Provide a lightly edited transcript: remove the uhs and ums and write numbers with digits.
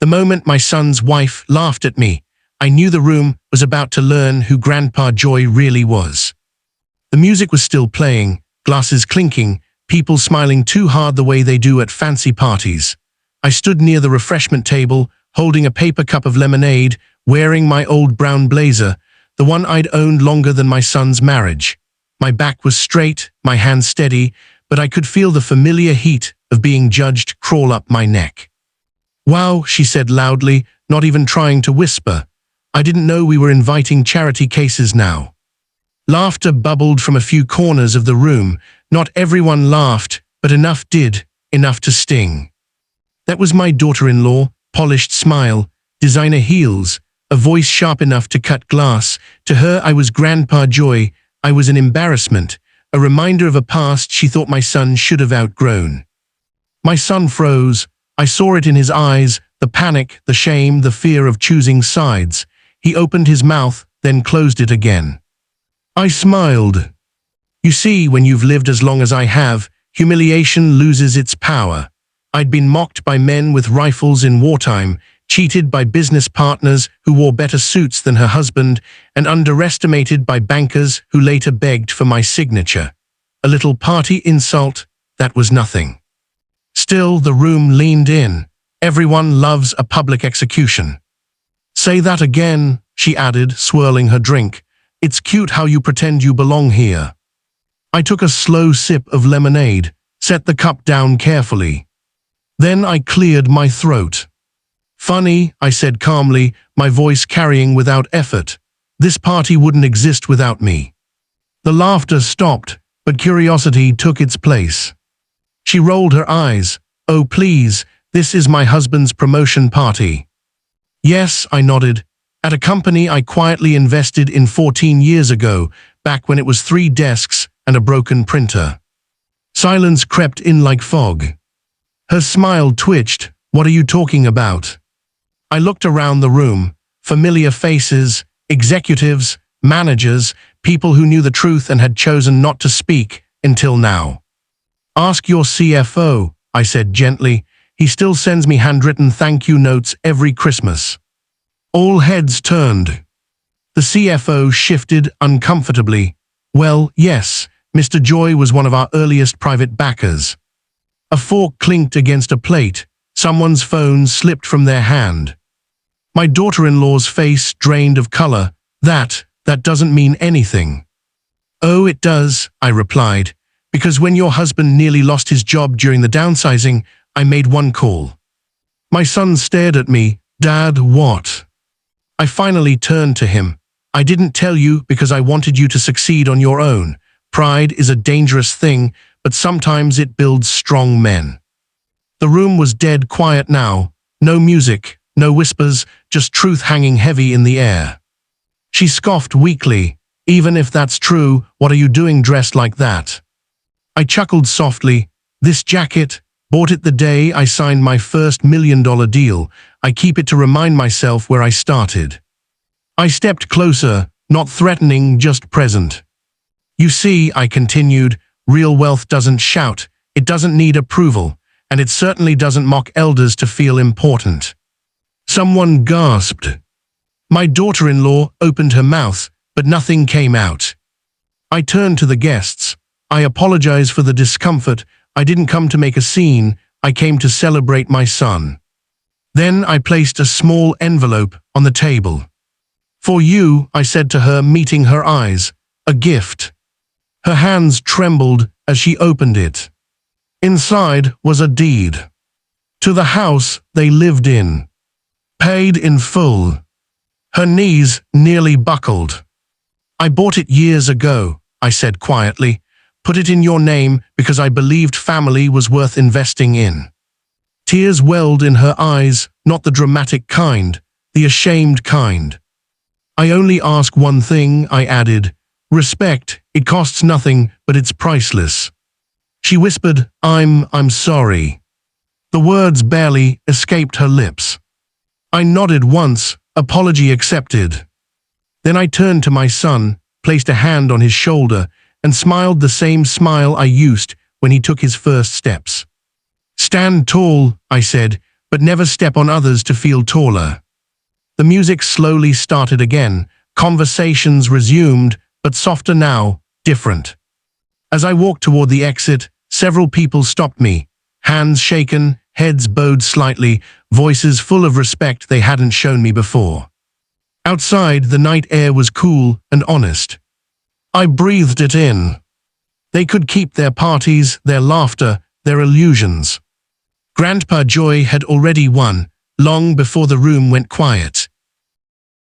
The moment my son's wife laughed at me, I knew the room was about to learn who Grandpa Joy really was. The music was still playing, glasses clinking, people smiling too hard the way they do at fancy parties. I stood near the refreshment table, holding a paper cup of lemonade, wearing my old brown blazer, the one I'd owned longer than my son's marriage. My back was straight, my hands steady, but I could feel the familiar heat of being judged crawl up my neck. "Wow," she said loudly, not even trying to whisper. I didn't know we were inviting charity cases now. Laughter bubbled from a few corners of the room. Not everyone laughed, but enough did, enough to sting. That was my daughter-in-law, polished smile, designer heels, a voice sharp enough to cut glass. To her I was Grandpa Joy. I was an embarrassment, a reminder of a past she thought my son should have outgrown. My son froze. I saw it in his eyes, the panic, the shame, the fear of choosing sides. He opened his mouth, then closed it again. I smiled. "You see, when you've lived as long as I have, humiliation loses its power. I'd been mocked by men with rifles in wartime, cheated by business partners who wore better suits than her husband, and underestimated by bankers who later begged for my signature. A little party insult, that was nothing." Still, the room leaned in. Everyone loves a public execution. "Say that again," she added, swirling her drink. "It's cute how you pretend you belong here." I took a slow sip of lemonade, set the cup down carefully. Then I cleared my throat. "Funny," I said calmly, my voice carrying without effort. "This party wouldn't exist without me." The laughter stopped, but curiosity took its place. She rolled her eyes. "Oh, please, this is my husband's promotion party." "Yes," I nodded. "At a company I quietly invested in 14 years ago, back when it was 3 desks and a broken printer." Silence crept in like fog. Her smile twitched. "What are you talking about?" I looked around the room. Familiar faces, executives, managers, people who knew the truth and had chosen not to speak until now. "Ask your CFO," I said gently. "He still sends me handwritten thank you notes every Christmas." All heads turned. The CFO shifted uncomfortably. "Well, yes, Mr. Joy was one of our earliest private backers." A fork clinked against a plate. Someone's phone slipped from their hand. My daughter-in-law's face drained of color. That doesn't mean anything." "Oh, it does," I replied, "because when your husband nearly lost his job during the downsizing, I made one call." My son stared at me. "Dad, what?" I finally turned to him. "I didn't tell you because I wanted you to succeed on your own. Pride is a dangerous thing, but sometimes it builds strong men." The room was dead quiet now. No music, no whispers, just truth hanging heavy in the air. She scoffed weakly. "Even if that's true, what are you doing dressed like that?" I chuckled softly. "This jacket, bought it the day I signed my first $1 million deal. I keep it to remind myself where I started." I stepped closer, not threatening, just present. "You see," I continued, "real wealth doesn't shout, it doesn't need approval, and it certainly doesn't mock elders to feel important." Someone gasped. My daughter-in-law opened her mouth, but nothing came out. I turned to the guests. "I apologize for the discomfort. I didn't come to make a scene. I came to celebrate my son." Then I placed a small envelope on the table. "For you," I said to her, meeting her eyes. "A gift." Her hands trembled as she opened it. Inside was a deed to the house they lived in, paid in full. Her knees nearly buckled. "I bought it years ago," I said quietly. "Put it in your name because I believed family was worth investing in." Tears welled in her eyes, not the dramatic kind, the ashamed kind. "I only ask one thing," I added. "Respect. It costs nothing, but it's priceless." She whispered, I'm sorry." The words barely escaped her lips. I nodded once, apology accepted. Then I turned to my son, placed a hand on his shoulder, and smiled the same smile I used when he took his first steps. "Stand tall," I said. but never step on others to feel taller. The music slowly started again. Conversations resumed, but softer now, different. As I walked toward the exit, several people stopped me, hands shaken, heads bowed slightly, voices full of respect they hadn't shown me before. Outside, the night air was cool and honest. I breathed it in. They could keep their parties, their laughter, their illusions. Grandpa Joy had already won, long before the room went quiet.